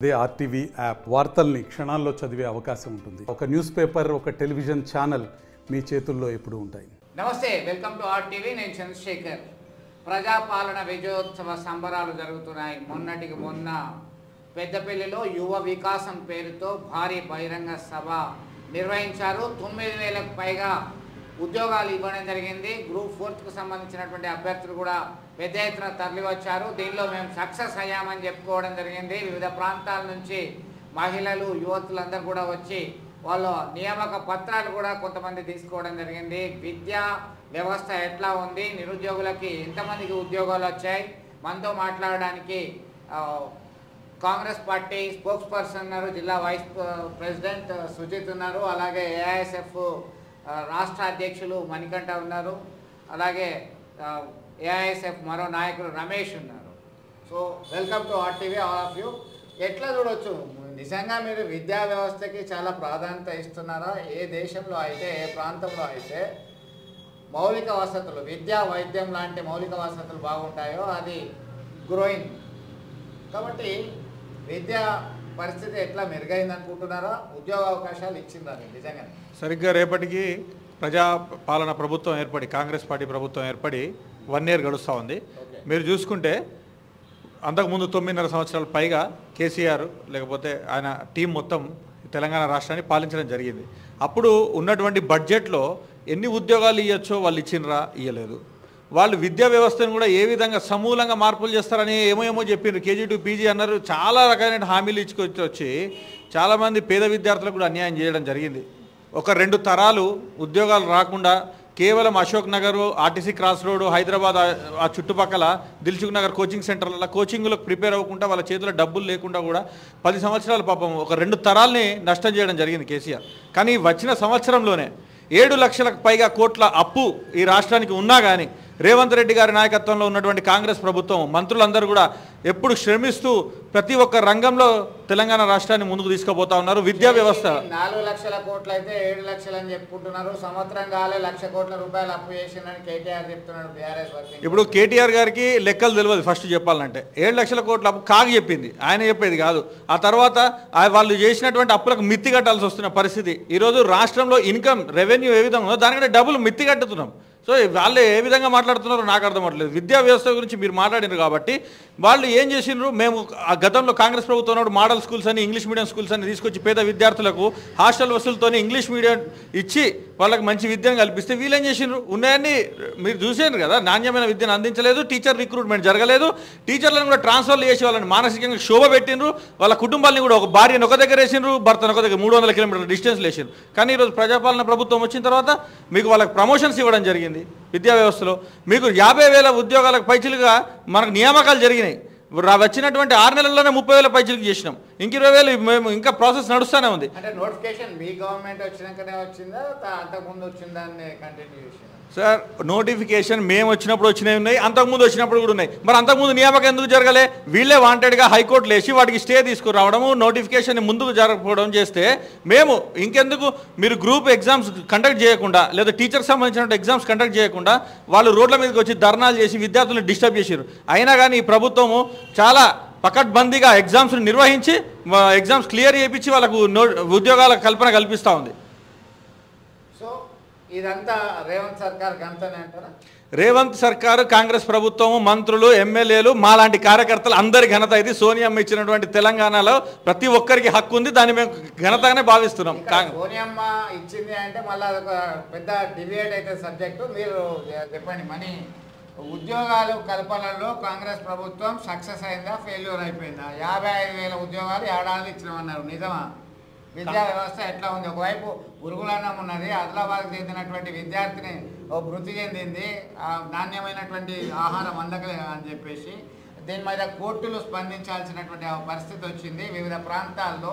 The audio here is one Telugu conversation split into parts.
అదే ఆర్టీవీ యాప్ వార్తల్ని క్షణాల్లో చదివే అవకాశం ఉంటుంది. ఒక న్యూస్ పేపర్, ఒక టెలివిజన్ ఛానల్ మీ చేతుల్లో ఎప్పుడూ ఉంటాయి. నమస్తే, వెల్కమ్ టు ఆర్టీవీ. నేను చంద్రశేఖర్. ప్రజాపాలన విజయోత్సవ సంబరాలు జరుగుతున్నాయి. మొన్నటికి మొన్న పెద్దపల్లిలో యువ వికాసం పేరుతో భారీ బహిరంగ సభ నిర్వహించారు. 9,000కు పైగా ఉద్యోగాలు ఇవ్వడం జరిగింది. గ్రూప్ 4కు సంబంధించినటువంటి అభ్యర్థులు కూడా పెద్ద ఎత్తున తరలి వచ్చారు. దీనిలో మేము సక్సెస్ అయ్యామని చెప్పుకోవడం జరిగింది. వివిధ ప్రాంతాల నుంచి మహిళలు, యువతులందరూ కూడా వచ్చి వాళ్ళ నియామక పత్రాలు కూడా కొంతమంది తీసుకోవడం జరిగింది. విద్యా వ్యవస్థ ఎట్లా ఉంది, నిరుద్యోగులకి ఎంతమందికి ఉద్యోగాలు వచ్చాయి, మనతో మాట్లాడడానికి కాంగ్రెస్ పార్టీ స్పోక్స్ పర్సన్ ఉన్నారు, జిల్లా వైస్ ప్రెసిడెంట్ సుజిత్ ఉన్నారు, అలాగే ఏఐఎస్ఎఫ్ రాష్ట్ర అధ్యక్షులు మణికంఠ ఉన్నారు, అలాగే ఏఐఎస్ఎఫ్ మరో నాయకులు రమేష్ ఉన్నారు. So welcome to RTV all of you. ఎట్లా చూడొచ్చు, నిజంగా మీరు విద్యా వ్యవస్థకి చాలా ప్రాధాన్యత ఇస్తున్నారా? ఏ దేశంలో అయితే, ఏ ప్రాంతంలో అయితే మౌలిక వసతులు, విద్యా వైద్యం లాంటి మౌలిక వసతులు బాగుంటాయో అది గ్రోయింగ్. కాబట్టి విద్యా పరిస్థితి ఎట్లా మెరుగైంది అనుకుంటున్నారా? ఉద్యోగ అవకాశాలు ఇచ్చిందా నిజంగా? సరిగ్గా రేపటికి ప్రజాపాలన ప్రభుత్వం ఏర్పడి, కాంగ్రెస్ పార్టీ ప్రభుత్వం ఏర్పడి 1 year గడుస్తూ ఉంది. మీరు చూసుకుంటే అంతకుముందు 9.5 సంవత్సరాల పైగా కేసీఆర్ లేకపోతే ఆయన టీం మొత్తం తెలంగాణ రాష్ట్రాన్ని పాలించడం జరిగింది. అప్పుడు ఉన్నటువంటి బడ్జెట్లో ఎన్ని ఉద్యోగాలు ఇవ్వచ్చో వాళ్ళు ఇచ్చినరా? ఇవ్వలేదు. వాళ్ళు విద్యా వ్యవస్థను కూడా ఏ విధంగా సమూలంగా మార్పులు చేస్తారని ఏమో చెప్పిండ్రు. కేజీ టు పీజీ అన్నారు. చాలా రకమైన హామీలు ఇచ్చుకొచ్చి వచ్చి చాలామంది పేద విద్యార్థులకు కూడా అన్యాయం చేయడం జరిగింది. ఒక 2 తరాలు ఉద్యోగాలు రాకుండా కేవలం Ashok Nagar, RTC cross road, Hyderabad ఆ చుట్టుపక్కల దిల్సుఖ్ నగర్ కోచింగ్ సెంటర్లలో కోచింగ్లకు ప్రిపేర్ అవ్వకుండా వాళ్ళ చేతిలో డబ్బులు లేకుండా కూడా 10 సంవత్సరాల పాపం ఒక 2 తరాల్ని నష్టం చేయడం జరిగింది కేసీఆర్. కానీ వచ్చిన సంవత్సరంలోనే 7 లక్షలకు పైగా కోట్ల అప్పు ఈ రాష్ట్రానికి ఉన్నా కానీ రేవంత్ రెడ్డి గారి నాయకత్వంలో ఉన్నటువంటి కాంగ్రెస్ ప్రభుత్వం మంత్రులందరూ కూడా ఎప్పుడు శ్రమిస్తూ ప్రతి ఒక్క రంగంలో తెలంగాణ రాష్ట్రాన్ని ముందుకు తీసుకుపోతా ఉన్నారు. విద్యా వ్యవస్థ 4 లక్షల కోట్లు అయితే 7 లక్షలు అని చెప్పుకుంటున్నారు. సంవత్సరం కాలే 1,00,000 కోట్ల రూపాయలు అప్పు చేసిందని కేటీఆర్ చెప్తున్నాడు. BRS working. ఇప్పుడు కేటీఆర్ గారికి లెక్కలు తెలియదు. ఫస్ట్ చెప్పాలంటే 7 లక్షల కోట్ల అప్పు కాగి చెప్పింది, ఆయన చెప్పేది కాదు. ఆ తర్వాత వాళ్ళు చేసినటువంటి అప్పులకు మిత్తి కట్టాల్సి వస్తున్న పరిస్థితి. ఈరోజు రాష్ట్రంలో ఇన్కమ్ రెవెన్యూ ఏ విధంగా ఉందో దానికంటే డబ్బులు మిత్తి కట్టుతున్నాం. సో వాళ్ళు ఏ విధంగా మాట్లాడుతున్నారో నాకు అర్థం అవ్వట్లేదు. విద్యా వ్యవస్థ గురించి మీరు మాట్లాడినారు కాబట్టి వాళ్ళు ఏం చేసినారు? మేము ఆ గతంలో కాంగ్రెస్ ప్రభుత్వం ఉన్నప్పుడు మోడల్ స్కూల్స్ అని, ఇంగ్లీష్ మీడియం స్కూల్స్ అని తీసుకొచ్చి పేద విద్యార్థులకు హాస్టల్ వసూలుతోనే ఇంగ్లీష్ మీడియం ఇచ్చి వాళ్ళకి మంచి విద్యను కల్పిస్తే వీళ్ళేం చేసినారు? ఉన్నాయని మీరు చూసారు కదా. నాణ్యమైన విద్యను అందించలేదు, టీచర్ రిక్రూట్మెంట్ జరగలేదు, టీచర్లను కూడా ట్రాన్స్ఫర్లు చేసి వాళ్ళని మానసికంగా శోభ పెట్టినరు, వాళ్ళ కుటుంబాన్ని కూడా ఒక భార్యను ఒక దగ్గర వేసినారు, భర్తను ఒక దగ్గర 300 కిలోమీటర్ల డిస్టెన్స్ వేసినారు. కానీ ఈరోజు ప్రజాపాలన ప్రభుత్వం వచ్చిన తర్వాత మీకు వాళ్ళకి ప్రమోషన్స్ ఇవ్వడం జరిగింది. విద్యా వ్యవస్థలో మీకు 50,000 ఉద్యోగాలకు పైచిలుగా మనకు నియామకాలు జరిగినాయి. వచ్చినటువంటి 6 నెలల్లోనే 30,000 పైచిలకు చేసినాం. ఇంక 20,000 మేము ఇంకా ప్రాసెస్ నడుస్తూనే ఉంది. అంటే నోటిఫికేషన్ మీ గవర్నమెంట్ వచ్చినాకనే వచ్చిందా, అంతకుముందు వచ్చిందా అని కంటిన్యూ చేసిన? సార్, నోటిఫికేషన్ మేము వచ్చినప్పుడు వచ్చినవి ఉన్నాయి, అంతకుముందు వచ్చినప్పుడు కూడా ఉన్నాయి. మరి అంతకుముందు నియామకం ఎందుకు జరగలే? వీళ్ళే వాంటెడ్గా హైకోర్టులు వేసి వాటికి స్టే తీసుకురావడము, నోటిఫికేషన్ ముందుకు జరగకపోవడం చేస్తే మేము ఇంకెందుకు మీరు గ్రూప్ ఎగ్జామ్స్ కండక్ట్ చేయకుండా లేదా టీచర్కి సంబంధించిన ఎగ్జామ్స్ కండక్ట్ చేయకుండా వాళ్ళు రోడ్ల మీదకి వచ్చి ధర్నాలు చేసి విద్యార్థులను డిస్టర్బ్ చేశారు. అయినా కానీ ఈ ప్రభుత్వము చాలా పకడ్బందీగా ఎగ్జామ్స్ని నిర్వహించి ఎగ్జామ్స్ క్లియర్ చేయించి వాళ్ళకు ఉద్యోగాల కల్పన కల్పిస్తూ ఉంది. ఇదంతా రేవంత్ సర్కార్ గంతనే అంటారా? రేవంత్ సర్కారు, కాంగ్రెస్ ప్రభుత్వం, మంత్రులు, ఎమ్మెల్యేలు, మాలాంటి కార్యకర్తలు అందరి ఘనత ఇది. సోనియమ్మ ఇచ్చినటువంటి తెలంగాణలో ప్రతి ఒక్కరికి హక్కు ఉంది, దాన్ని మేము ఘనతగానే భావిస్తున్నాం. సోనియమ్మ ఇచ్చింది అంటే మళ్ళీ అదొక పెద్ద డిబేట్ అయితే సబ్జెక్టు. మీరు చెప్పండి, మనీ ఉద్యోగాలు కల్పనలో కాంగ్రెస్ ప్రభుత్వం సక్సెస్ అయిందా, ఫెయిల్యూర్ అయిపోయిందా? 55,000 ఉద్యోగాలు ఏడాది ఇచ్చినామన్నారు, నిజమా? విద్యా వ్యవస్థ ఎట్లా ఉంది? ఒకవైపు పురుగులన్నం ఉన్నది, ఆదిలాబాద్కు చెందినటువంటి విద్యార్థిని మృతి చెందింది, నాణ్యమైనటువంటి ఆహారం అందకలే అని చెప్పేసి దీని మీద కోర్టులు స్పందించాల్సినటువంటి పరిస్థితి వచ్చింది. వివిధ ప్రాంతాల్లో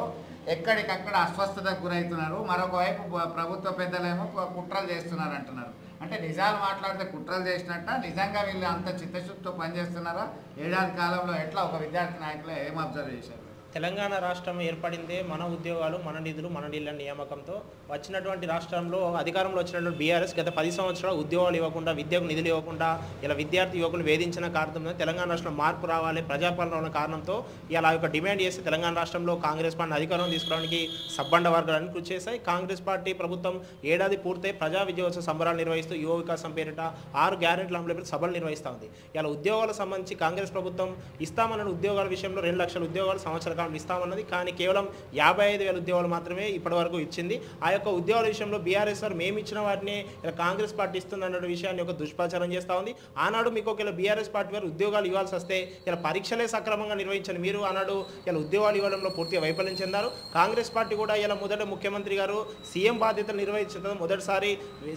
ఎక్కడికక్కడ అస్వస్థతకు గురవుతున్నారు. మరొక వైపు ప్రభుత్వ పెద్దలేమో కుట్రలు చేస్తున్నారు అంటున్నారు. అంటే నిజాలు మాట్లాడితే కుట్రలు చేసినట్ట, నిజంగా వీళ్ళు అంత చిత్తశుద్ధితో పనిచేస్తున్నారా? ఏడాది కాలంలో ఎట్లా ఒక విద్యార్థి నాయకులు ఏం అబ్జర్వ్ చేశారు? తెలంగాణ రాష్ట్రం ఏర్పడిందే మన ఉద్యోగాలు మన నిధులు మన నీళ్ళ నియామకంతో. వచ్చినటువంటి రాష్ట్రంలో అధికారంలో వచ్చినటువంటి బీఆర్ఎస్ గత 10 సంవత్సరాలు ఉద్యోగాలు ఇవ్వకుండా, విద్యకు నిధులు ఇవ్వకుండా ఇలా విద్యార్థి యువకులు వేధించిన కారణంతో తెలంగాణ రాష్ట్రంలో మార్పు రావాలి, ప్రజాపాలన ఉన్న కారణంతో ఇలా యొక్క డిమాండ్ చేసి తెలంగాణ రాష్ట్రంలో కాంగ్రెస్ పార్టీ అధికారం తీసుకురావడానికి సబ్బండ వర్గాలను కృషి చేశాయి. కాంగ్రెస్ పార్టీ ప్రభుత్వం ఏడాది పూర్తయి ప్రజా విజయోత్సవ సంబరాలు నిర్వహిస్తూ యువ వికాసం పేరిట 6 గ్యారెంటీల అమలు పేరు సభలు నిర్వహిస్తూ ఉంది. ఇలా ఉద్యోగాలకు సంబంధించి కాంగ్రెస్ ప్రభుత్వం ఇస్తామన్న ఉద్యోగాల విషయంలో 2 లక్షల ఉద్యోగాలు సంవత్సర కాలం ఇస్తామన్నది, కానీ కేవలం 55,000 ఉద్యోగాలు మాత్రమే ఇప్పటివరకు ఇచ్చింది. ఆ యొక్క ఉద్యోగాల విషయంలో బీఆర్ఎస్ వారు మేము ఇచ్చిన వాటిని ఇలా కాంగ్రెస్ పార్టీ ఇస్తుందన్న విషయాన్ని ఒక దుష్ప్రచారం చేస్తూ ఉంది. ఆనాడు మీకు ఒకవేళ బీఆర్ఎస్ పార్టీ వారు ఉద్యోగాలు ఇవ్వాల్సి వస్తే ఇలా పరీక్షలే సక్రమంగా నిర్వహించండి, మీరు ఆనాడు ఇలా ఉద్యోగాలు ఇవ్వడంలో పూర్తిగా వైఫల్యం చెందారు. కాంగ్రెస్ పార్టీ కూడా ఇలా మొదట ముఖ్యమంత్రి గారు సీఎం బాధ్యతలు నిర్వహించడం మొదటిసారి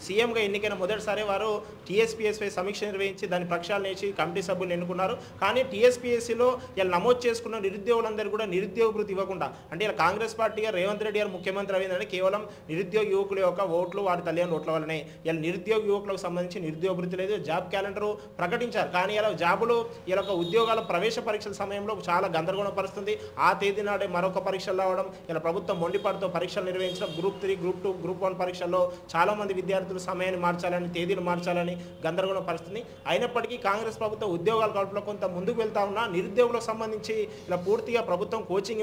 సీఎంగా ఎన్నికైన మొదటిసారి వారు టీఎస్పీఎస్పై సమీక్ష నిర్వహించి దాని ప్రక్షాళన చేసి కమిటీ సభ్యులు ఎన్నుకున్నారు. కానీ టీఎస్పీఎస్సీలో ఇలా నమోదు చేసుకున్న నిరుద్యోగులందరూ కూడా నిరుద్యోగ భృతి ఇవ్వకుండా, అంటే ఇలా కాంగ్రెస్ పార్టీ గారు రేవంత్ రెడ్డి గారు ముఖ్యమంత్రి అయిందంటే కేవలం నిరుద్యోగ యువకుల యొక్క ఓట్లు వారి తల్లిదండ్రుల ఓట్ల వల్లనే. ఇలా నిరుద్యోగ యువకులకు సంబంధించి నిరుద్యోగ భృతి లేదు, జాబ్ క్యాలెండర్ ప్రకటించారు. కానీ ఇలా జాబులు ఇలా ఉద్యోగాల ప్రవేశ పరీక్షల సమయంలో చాలా గందరగోళం పరుస్తుంది. ఆ తేదీ నాడే మరొక పరీక్షలు రావడం, ఇలా ప్రభుత్వం మొండిపాటుతో పరీక్షలు నిర్వహించడం, గ్రూప్ 3, గ్రూప్ 2, గ్రూప్ 1 పరీక్షల్లో చాలామంది విద్యార్థులు సమయాన్ని మార్చాలని, తేదీలు మార్చాలని గందరగోళం పరుస్తుంది. అయినప్పటికీ కాంగ్రెస్ ప్రభుత్వం ఉద్యోగాల కల్పనలో కొంత ముందుకు వెళ్తా ఉన్నా నిరుద్యోగులకు సంబంధించి ఇలా పూర్తిగా ప్రభుత్వం కోచింగ్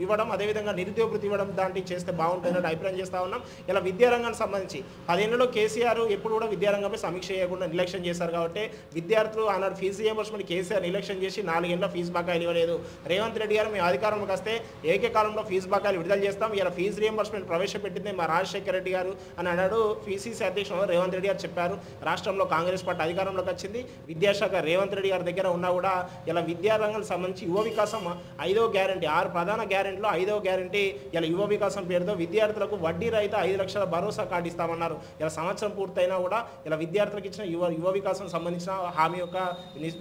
ఇవ్వడం అదేవిధంగా నిరుద్యోగ భృతి ఇవ్వడం దాంట్లో చేస్తే బాగుంటుందని అభిప్రాయం చేస్తూ ఉన్నాం. ఇలా విద్యారంగానికి సంబంధించి 10 ఏళ్లలో కేసీఆర్ ఎప్పుడు కూడా విద్యారంగంపై సమీక్ష చేయకుండా నిర్లక్ష్యం చేశారు. కాబట్టి విద్యార్థులు ఆనాడు ఫీజు రియంబర్స్మెంట్ కేసీఆర్ నిర్లక్ష్యం చేసి 4 ఏళ్ళ ఫీజు బకాయిలు ఇవ్వలేదు. రేవంత్ రెడ్డి గారు మేము అధికారంలోకి వస్తే ఏకకాలంలో ఫీజు బకాయిలు విడుదల చేస్తాం, ఇలా ఫీజు రియంబర్స్మెంట్ ప్రవేశపెట్టింది మా రాజశేఖర రెడ్డి గారు అని అన్నాడు. పీసీసీ అధ్యక్షుడు రేవంత్ రెడ్డి గారు చెప్పారు. రాష్ట్రంలో కాంగ్రెస్ పార్టీ అధికారంలోకి వచ్చింది. విద్యాశాఖ రేవంత్ రెడ్డి గారి దగ్గర ఉన్నా కూడా ఇలా విద్యారంగానికి సంబంధించి యువ వికాసం 5వ గ్యారెంటీ, 6 ప్రధాన గ్యారెంటీలో 5వ గ్యారెంటీ ఇలా యువ వికాసం పేరుతో విద్యార్థులకు వడ్డీ రహిత 5 లక్షల భరోసా కార్డు ఇస్తామన్నారు. ఇలా సంవత్సరం పూర్తయినా కూడా ఇలా విద్యార్థులకు ఇచ్చిన యువ వికాసం సంబంధించిన హామీ యొక్క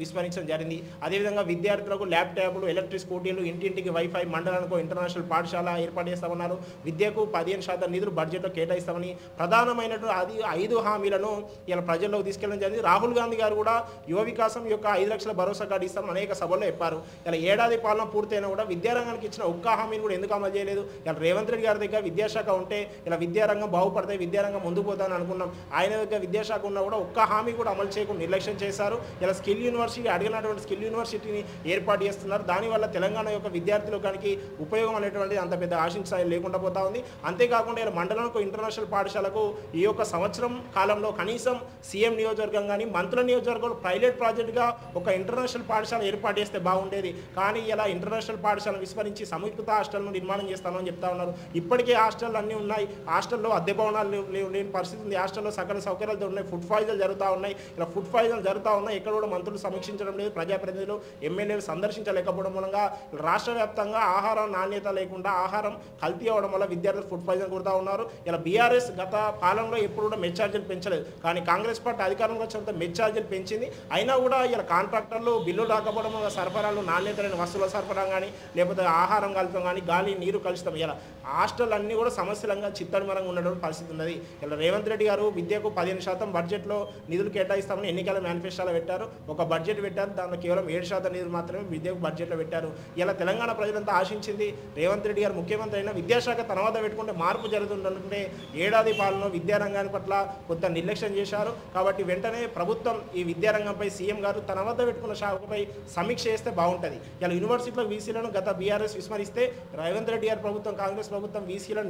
విస్మరించడం జరిగింది. అదేవిధంగా విద్యార్థులకు ల్యాప్టాప్లు, ఎలక్ట్రిక్ స్కూటీలు, ఇంటింటికి వైఫై, మండలానికి ఇంటర్నేషనల్ పాఠశాల ఏర్పాటు చేస్తామన్నారు. విద్యకు 15% నిధులు బడ్జెట్లో కేటాయిస్తామని ప్రధానమైనటువంటి 5 హామీలను ఇలా ప్రజల్లోకి తీసుకెళ్లడం జరిగింది. రాహుల్ గాంధీ గారు కూడా యువ వికాసం యొక్క 5 లక్షల భరోసా కార్డు ఇస్తామని అనేక సభల్లో చెప్పారు. ఇలా ఏడాది పాలన పూర్తయినా కూడా విద్యారంగానికి ఇచ్చిన ఒక్క హామీని కూడా ఎందుకు అమలు చేయలేదు? ఇలా రేవంత్ రెడ్డి గారి దగ్గర విద్యాశాఖ ఉంటే ఇలా విద్యారంగం బాగుపడతాయి, విద్యారంగం ముందుకు పోతానని అనుకున్నాం. ఆయన దగ్గర విద్యాశాఖ ఉన్నా కూడా ఒక్క హామీ కూడా అమలు చేయకుండా నిర్లక్ష్యం చేశారు. ఇలా స్కిల్ యూనివర్సిటీ అడిగినటువంటి స్కిల్ యూనివర్సిటీని ఏర్పాటు చేస్తున్నారు. దానివల్ల తెలంగాణ యొక్క విద్యార్థులకి ఉపయోగం అనేటువంటిది అంత పెద్ద ఆశించాలి లేకుండా పోతా ఉంది. అంతేకాకుండా ఇలా మండలానికి ఇంటర్నేషనల్ పాఠశాలకు ఈ యొక్క సంవత్సరం కాలంలో కనీసం సీఎం నియోజకవర్గం కానీ మంత్రుల నియోజకవర్గంలో పైలట్ ప్రాజెక్టుగా ఒక ఇంటర్నేషనల్ పాఠశాల ఏర్పాటు చేస్తే బాగుండేది. కానీ ఇలా ఇంటర్నేషనల్ పాఠశాలను విస్మరించి సంయుక్త హాస్టల్ను నిర్మాణం చేస్తామని చెప్తా ఉన్నారు. ఇప్పటికే హాస్టల్ అన్నీ ఉన్నాయి, హాస్టల్లో అద్దె భవనాలు లేని పరిస్థితి ఉంది, హాస్టల్లో సకల సౌకర్యాలతో ఉన్నాయి, ఫుడ్ పాయిజన్లు జరుగుతూ ఉన్నాయి. ఇలా ఫుడ్ పాయిజన్లు జరుగుతూ ఉన్నాయి, ఎక్కడ కూడా మంత్రులు సమీక్షించడం లేదు, ప్రజాప్రతినిధులు ఎమ్మెల్యేలు సందర్శించలేకపోవడం మూలంగా రాష్ట్ర వ్యాప్తంగా ఆహారం నాణ్యత లేకుండా ఆహారం కల్తీ అవ్వడం వల్ల విద్యార్థులు ఫుడ్ పాయిజన్ కొడుతూ ఉన్నారు. ఇలా బీఆర్ఎస్ గత పాలనలో ఎప్పుడు కూడా మెస్ ఛార్జీలు పెంచలేదు, కానీ కాంగ్రెస్ పార్టీ అధికారంలో వచ్చినంత మెస్ ఛార్జీలు పెంచింది. అయినా కూడా ఇలా కాంట్రాక్టర్లు బిల్లులు రాకపోవడం వల్ల సరఫరాలు నాణ్యత లేని వస్తువుల సరఫరా కానీ లేకపోతే ఆహారం కలుపుతాం కానీ గాలి నీరు కలుస్తాం, ఇలా హాస్టల్ అన్నీ కూడా సమస్యలంగా చిత్తడిమరంగా ఉండడం పరిస్థితి ఉన్నది. ఇలా రేవంత్ రెడ్డి గారు విద్యకు 15% బడ్జెట్లో నిధులు కేటాయిస్తామని ఎన్నికల మేనిఫెస్టోలో పెట్టారు. ఒక బడ్జెట్ పెట్టారు, దాంట్లో కేవలం 7% నిధులు మాత్రమే విద్యకు బడ్జెట్లో పెట్టారు. ఇలా తెలంగాణ ప్రజలంతా ఆశించింది రేవంత్ రెడ్డి గారు ముఖ్యమంత్రి అయినా విద్యాశాఖ తన వద్ద పెట్టుకుంటే మార్పు జరుగుతుందంటే ఏడాది పాలన విద్యారంగాన్ని పట్ల కొంత నిర్లక్ష్యం చేశారు. కాబట్టి వెంటనే ప్రభుత్వం ఈ విద్యారంగంపై సీఎం గారు తన వద్ద పెట్టుకున్న శాఖపై సమీక్ష చేస్తే బాగుంటుంది. ఇలా యూనివర్సిటీలో వీసీలను గత బీఆర్ఎస్ విస్మరిస్తే రేవంత్ రెడ్డి గారి ప్రభుత్వం కాంగ్రెస్ ప్రభుత్వం వీసీలను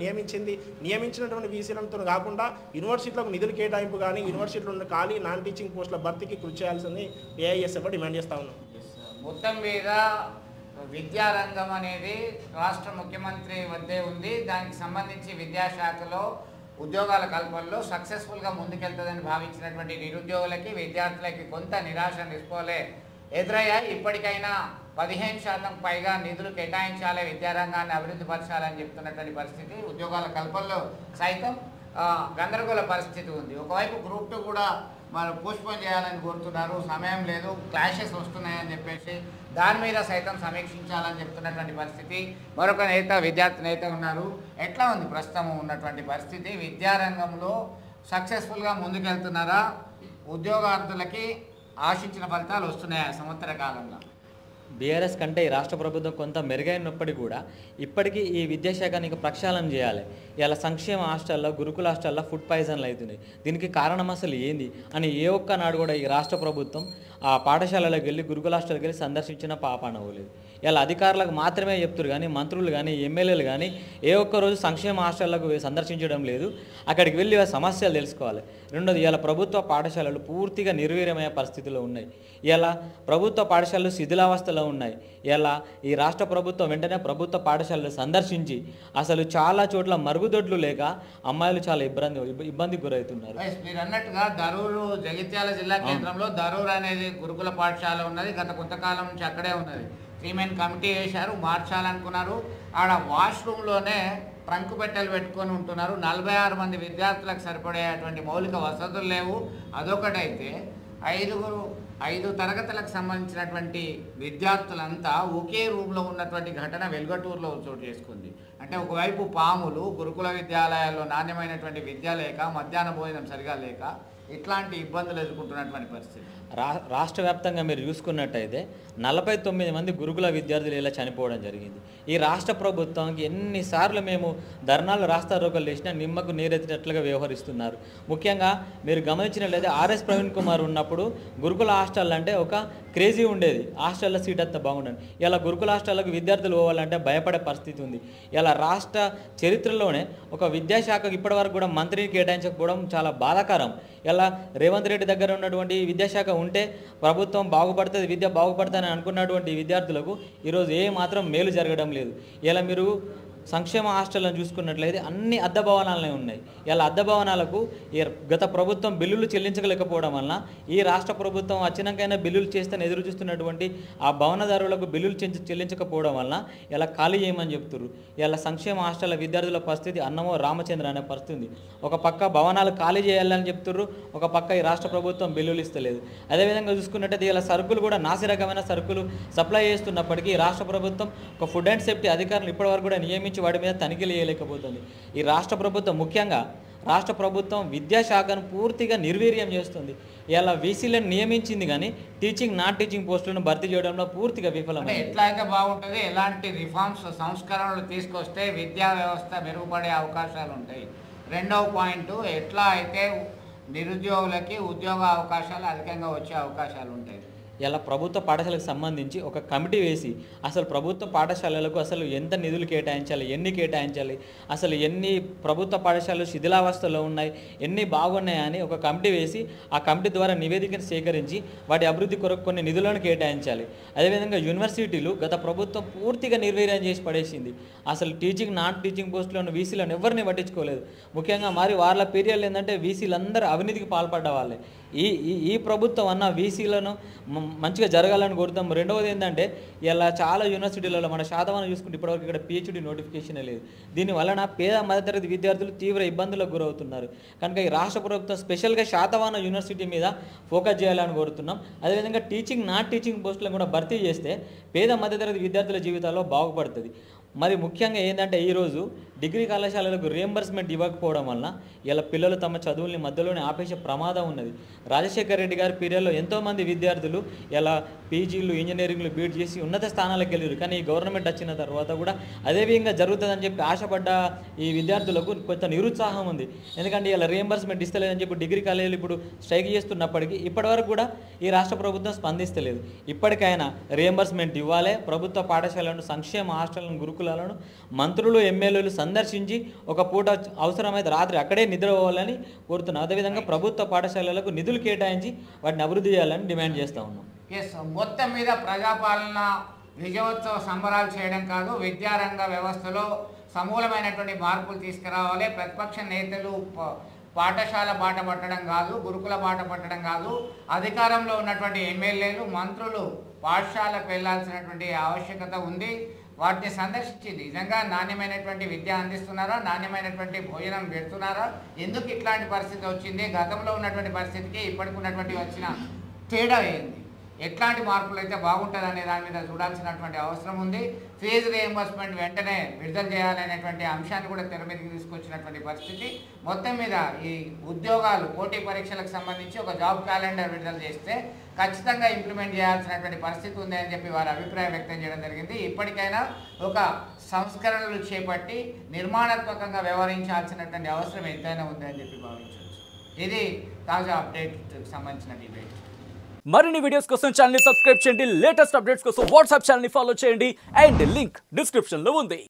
నియమించినటువంటి వీసీలతో కాకుండా యూనివర్సిటీలకు నిధులు కేటాయింపు కానీ యూనివర్సిటీలో ఉన్న ఖాళీ నాన్ టీచింగ్ పోస్టుల భర్తీకి కృషి చేయాల్సింది ఏఐఎస్ఎఫ్ డిమాండ్ చేస్తా ఉన్నాం. మొత్తం మీద విద్యారంగం అనేది రాష్ట్ర ముఖ్యమంత్రి వద్దే ఉంది. దానికి సంబంధించి విద్యాశాఖలో ఉద్యోగాల కల్పనలో సక్సెస్ఫుల్గా ముందుకెళ్తుందని భావించినటువంటి నిరుద్యోగులకి విద్యార్థులకి కొంత నిరాశ నిస్పోలే ఎదురయ్యాయి. ఇప్పటికైనా 15% పైగా నిధులు కేటాయించాలి, విద్యారంగాన్ని అభివృద్ధి పరచాలని చెప్తున్నటువంటి పరిస్థితి. ఉద్యోగాల కల్పనలో సైతం గందరగోళ పరిస్థితి ఉంది. ఒకవైపు గ్రూప్ 2 కూడా మరి పోస్ట్పోన్ చేయాలని కోరుతున్నారు, సమయం లేదు, క్లాషెస్ వస్తున్నాయని చెప్పేసి దాని మీద సైతం సమీక్షించాలని చెప్తున్నటువంటి పరిస్థితి. మరొక నేత విద్యార్థి నేత ఉన్నారు. ఎట్లా ఉంది ప్రస్తుతం ఉన్నటువంటి పరిస్థితి? విద్యారంగంలో సక్సెస్ఫుల్గా ముందుకెళ్తున్నారా? ఉద్యోగార్థులకి ఆశించిన ఫలితాలు వస్తున్నాయా సంవత్సర కాలంలో? బీఆర్ఎస్ కంటే ఈ రాష్ట్ర ప్రభుత్వం కొంత మెరుగైనప్పటికీ కూడా ఇప్పటికీ ఈ విద్యాశాఖని ప్రక్షాళన చేయాలి. ఇలా సంక్షేమ హాస్టల్లో, గురుకుల హాస్టల్లో ఫుడ్ పాయిజన్లు అవుతున్నాయి. దీనికి కారణం అసలు ఏంది అని ఏ ఒక్క నాడు కూడా ఈ రాష్ట్ర ప్రభుత్వం ఆ పాఠశాలలకు వెళ్ళి, గురుకుల హాస్టల్కి వెళ్ళి సందర్శించిన పాపాన పోలేదు. ఇలా అధికారులకు మాత్రమే చెప్తారు కానీ మంత్రులు కానీ ఎమ్మెల్యేలు కానీ ఏ ఒక్కరోజు సంక్షేమ హాస్టళ్లకు సందర్శించడం లేదు. అక్కడికి వెళ్ళి సమస్యలు తెలుసుకోవాలి. రెండోది, ఇలా ప్రభుత్వ పాఠశాలలు పూర్తిగా నిర్వీర్యమయ్యే పరిస్థితిలో ఉన్నాయి. ఇలా ప్రభుత్వ పాఠశాలలు శిథిలావస్థలో ఉన్నాయి. ఇలా ఈ రాష్ట్ర ప్రభుత్వం వెంటనే ప్రభుత్వ పాఠశాలలు సందర్శించి అసలు చాలా చోట్ల మరుగుదొడ్లు లేక అమ్మాయిలు చాలా ఇబ్బందికి గురవుతున్నారు. మీరు అన్నట్టుగా దరూరు, జగిత్యాల జిల్లా కేంద్రంలో దరూరు అనేది గురుకుల పాఠశాల ఉన్నది. గత కొంతకాలం నుంచి అక్కడే ఉన్నది. 3 మెన్ కమిటీ వేశారు, మార్చాలనుకున్నారు. ఆడ వాష్రూమ్లోనే ట్రంకు పెట్టెలు పెట్టుకొని ఉంటున్నారు. 46 మంది విద్యార్థులకు సరిపడేటువంటి మౌలిక వసతులు లేవు. అదొకటైతే 5 తరగతులకు సంబంధించినటువంటి విద్యార్థులంతా ఒకే రూమ్లో ఉన్నటువంటి ఘటన వెల్గటూరులో చోటు చేసుకుంది. అంటే ఒకవైపు పాములు, గురుకుల విద్యాలయాల్లో నాణ్యమైనటువంటి విద్య లేక, మధ్యాహ్న భోజనం సరిగా లేక ఇట్లాంటి ఇబ్బందులు ఎదుర్కొంటున్నటువంటి పరిస్థితి. రాష్ట్ర వ్యాప్తంగా మీరు చూసుకున్నట్టయితే 49 మంది గురుకుల విద్యార్థులు ఇలా చనిపోవడం జరిగింది. ఈ రాష్ట్ర ప్రభుత్వానికి ఎన్నిసార్లు మేము ధర్నాలు, రాస్తారోకలు చేసినా నిమ్మకు నీరెత్తినట్లుగా వ్యవహరిస్తున్నారు. ముఖ్యంగా మీరు గమనించినట్లయితే ఆర్ఎస్ ప్రవీణ్ కుమార్ ఉన్నప్పుడు గురుకుల హాస్టల్ అంటే ఒక క్రేజీ ఉండేది. హాస్టల్లో సీట్ అంతా బాగుండదు. ఇలా గురుకుల హాస్టల్లకు విద్యార్థులు పోవాలంటే భయపడే పరిస్థితి ఉంది. ఇలా రాష్ట్ర చరిత్రలోనే ఒక విద్యాశాఖకు ఇప్పటివరకు కూడా మంత్రిని కేటాయించకపోవడం చాలా బాధాకరం. ఇలా రేవంత్ రెడ్డి దగ్గర ఉన్నటువంటి విద్యాశాఖ ఉంటే ప్రభుత్వం బాగుపడుతుంది, విద్య బాగుపడుతుందని అనుకున్నటువంటి విద్యార్థులకు ఈరోజు ఏ మాత్రం మేలు జరగడం లేదు. ఇలా మీరు సంక్షేమ హాస్టళ్లను చూసుకున్నట్లయితే అన్ని అద్దె భవనాలనే ఉన్నాయి. ఇలా అద్దె భవనాలకు గత ప్రభుత్వం బిల్లులు చెల్లించలేకపోవడం వలన ఈ రాష్ట్ర ప్రభుత్వం వచ్చినాకైనా బిల్లులు చేస్తేనే ఎదురు చూస్తున్నటువంటి ఆ భవనదారులకు బిల్లులు చెల్లించకపోవడం వలన ఇలా ఖాళీ చేయమని చెప్తున్నారు. ఇలా సంక్షేమ హాస్టళ్ల విద్యార్థుల పరిస్థితి అన్నమో రామచంద్ర అనే పరిస్థితి. ఒక పక్క భవనాలు ఖాళీ చేయాలని చెప్తున్నారు, ఒక పక్క ఈ రాష్ట్ర ప్రభుత్వం బిల్లులు ఇస్తలేదు. అదేవిధంగా చూసుకున్నట్టయితే ఇలా సరుకులు కూడా నాసి రకమైన సరుకులు సప్లై చేస్తున్నప్పటికీ రాష్ట్ర ప్రభుత్వం ఒక ఫుడ్ అండ్ సేఫ్టీ అధికారులు ఇప్పటివరకు కూడా నియమించి వాటి మీద తనిఖీలు చేయలేకపోతుంది. ఈ రాష్ట్ర ప్రభుత్వం, ముఖ్యంగా రాష్ట్ర ప్రభుత్వం విద్యాశాఖను పూర్తిగా నిర్వీర్యం చేస్తుంది. ఇలా వీసీలను నియమించింది కానీ టీచింగ్, నాన్ టీచింగ్ పోస్టులను భర్తీ చేయడంలో పూర్తిగా విఫలమైంది. ఎట్లా అయితే బాగుంటుంది, ఎలాంటి రిఫార్మ్స్, సంస్కరణలు తీసుకొస్తే విద్యా వ్యవస్థ మెరుగుపడే అవకాశాలు ఉంటాయి. రెండవ పాయింట్, ఎట్లా అయితే నిరుద్యోగులకి ఉద్యోగ అవకాశాలు అధికంగా వచ్చే అవకాశాలు ఉంటాయి. ఇలా ప్రభుత్వ పాఠశాలకు సంబంధించి ఒక కమిటీ వేసి అసలు ప్రభుత్వ పాఠశాలలకు అసలు ఎంత నిధులు కేటాయించాలి, ఎన్ని కేటాయించాలి, అసలు ఎన్ని ప్రభుత్వ పాఠశాలలు శిథిలావస్థలో ఉన్నాయి, ఎన్ని బాగున్నాయని ఒక కమిటీ వేసి ఆ కమిటీ ద్వారా నివేదికను సేకరించి వాటి అభివృద్ధి కొరకు కొన్ని నిధులను కేటాయించాలి. అదేవిధంగా యూనివర్సిటీలు గత ప్రభుత్వం పూర్తిగా నిర్వీర్యం చేసి పడేసింది. అసలు టీచింగ్, నాన్ టీచింగ్ పోస్టులను వీసీలను ఎవరిని పట్టించుకోలేదు. ముఖ్యంగా మరి వాళ్ళ పీరియడ్లు ఏంటంటే వీసీలందరూ అవినీతికి పాల్పడ్డ వాళ్ళే. ఈ ప్రభుత్వం అన్న వీసీలను మంచిగా జరగాలని కోరుతాం. రెండవది ఏంటంటే ఇలా చాలా యూనివర్సిటీలలో మన శాతవాహనం చూసుకుంటే ఇప్పటివరకు ఇక్కడ PhD నోటిఫికేషన్ లేదు. దీనివలన పేద మధ్యతరగతి విద్యార్థులు తీవ్ర ఇబ్బందులకు గురవుతున్నారు. కనుక ఈ రాష్ట్ర ప్రభుత్వం స్పెషల్గా శాతవాహన యూనివర్సిటీ మీద ఫోకస్ చేయాలని కోరుతున్నాం. అదేవిధంగా టీచింగ్, నాన్ టీచింగ్ పోస్టులను కూడా భర్తీ చేస్తే పేద మధ్యతరగతి విద్యార్థుల జీవితాల్లో బాగుపడుతుంది. మరి ముఖ్యంగా ఏంటంటే ఈరోజు డిగ్రీ కళాశాలలకు రియంబర్స్మెంట్ ఇవ్వకపోవడం వలన ఇలా పిల్లలు తమ చదువుల్ని మధ్యలోనే ఆపేసే ప్రమాదం ఉన్నది. రాజశేఖర్ రెడ్డి గారి పీరియడ్లో ఎంతోమంది విద్యార్థులు ఇలా పీజీలు, ఇంజనీరింగ్లు బీట్ చేసి ఉన్నత స్థానాలకు వెళ్ళారు. కానీ ఈ గవర్నమెంట్ వచ్చిన తర్వాత కూడా అదే విధంగా జరుగుతుందని చెప్పి ఆశపడ్డ ఈ విద్యార్థులకు కొంత నిరుత్సాహం ఉంది. ఎందుకంటే ఇలా రియంబర్స్మెంట్ ఇస్తలేదని చెప్పి డిగ్రీ కాలేజీలు ఇప్పుడు స్ట్రైక్ చేస్తున్నప్పటికీ ఇప్పటివరకు కూడా ఈ రాష్ట్ర ప్రభుత్వం స్పందిస్తలేదు. ఇప్పటికైనా రియంబర్స్మెంట్ ఇవ్వాలి. ప్రభుత్వ పాఠశాలను, సంక్షేమ హాస్టళ్లను, గురుకులాలను మంత్రులు, ఎమ్మెల్యేలు సందర్శించి ఒక పూట అవసరమైతే రాత్రి అక్కడే నిద్రపోవాలని కోరుతున్నాం. అదేవిధంగా ప్రభుత్వ పాఠశాలలకు నిధులు కేటాయించి వాటిని అభివృద్ధి చేయాలని డిమాండ్ చేస్తూ ఉన్నాం. మొత్తం మీద ప్రజాపాలన విజయోత్సవ సంబరాలు చేయడం కాదు, విద్యారంగ వ్యవస్థలో సమూలమైనటువంటి మార్పులు తీసుకురావాలి. ప్రతిపక్ష నేతలు పాఠశాల బాట పట్టడం కాదు, గురుకుల బాట పట్టడం కాదు, అధికారంలో ఉన్నటువంటి ఎమ్మెల్యేలు, మంత్రులు పాఠశాలకు వెళ్లాల్సినటువంటి ఆవశ్యకత ఉంది. వాటిని సందర్శించి నిజంగా నాణ్యమైనటువంటి విద్య అందిస్తున్నారా, నాణ్యమైనటువంటి భోజనం పెడుతున్నారా, ఎందుకు ఇట్లాంటి పరిస్థితి వచ్చింది, గతంలో ఉన్నటువంటి పరిస్థితికి ఇప్పటికి ఉన్నటువంటి వచ్చిన తేడా ఏంది, ఎట్లాంటి మార్పులు అయితే బాగుంటుంది అనే దాని మీద చూడాల్సినటువంటి అవసరం ఉంది. ఫీజు రియంబర్స్మెంట్ వెంటనే విడుదల చేయాలనేటువంటి అంశాన్ని కూడా తెర మీదకి తీసుకొచ్చినటువంటి పరిస్థితి. మొత్తం మీద ఈ ఉద్యోగాలు, పోటీ పరీక్షలకు సంబంధించి ఒక జాబ్ క్యాలెండర్ విడుదల చేస్తే ఖచ్చితంగా ఇంప్లిమెంట్ చేయాల్సినటువంటి పరిస్థితి ఉంది అని చెప్పి వారు అభిప్రాయం వ్యక్తం చేయడం జరిగింది. ఇప్పటికైనా ఒక సంస్కరణలు చేపట్టి నిర్మాణాత్మకంగా వ్యవహరించాల్సినటువంటి అవసరం ఎంతైనా ఉంది అని చెప్పి భావించవచ్చు. ఇది తాజా అప్డేట్కి సంబంధించిన డిబేట్. మరిన్ని వీడియోస్ కోసం ఛానల్ ని సబ్స్క్రైబ్ చేయండి, లేటెస్ట్ అప్డేట్స్ కోసం వాట్సాప్ ఛానల్ ని ఫాలో చేయండి అండ్ లింక్ డిస్క్రిప్షన్ లో ఉంది.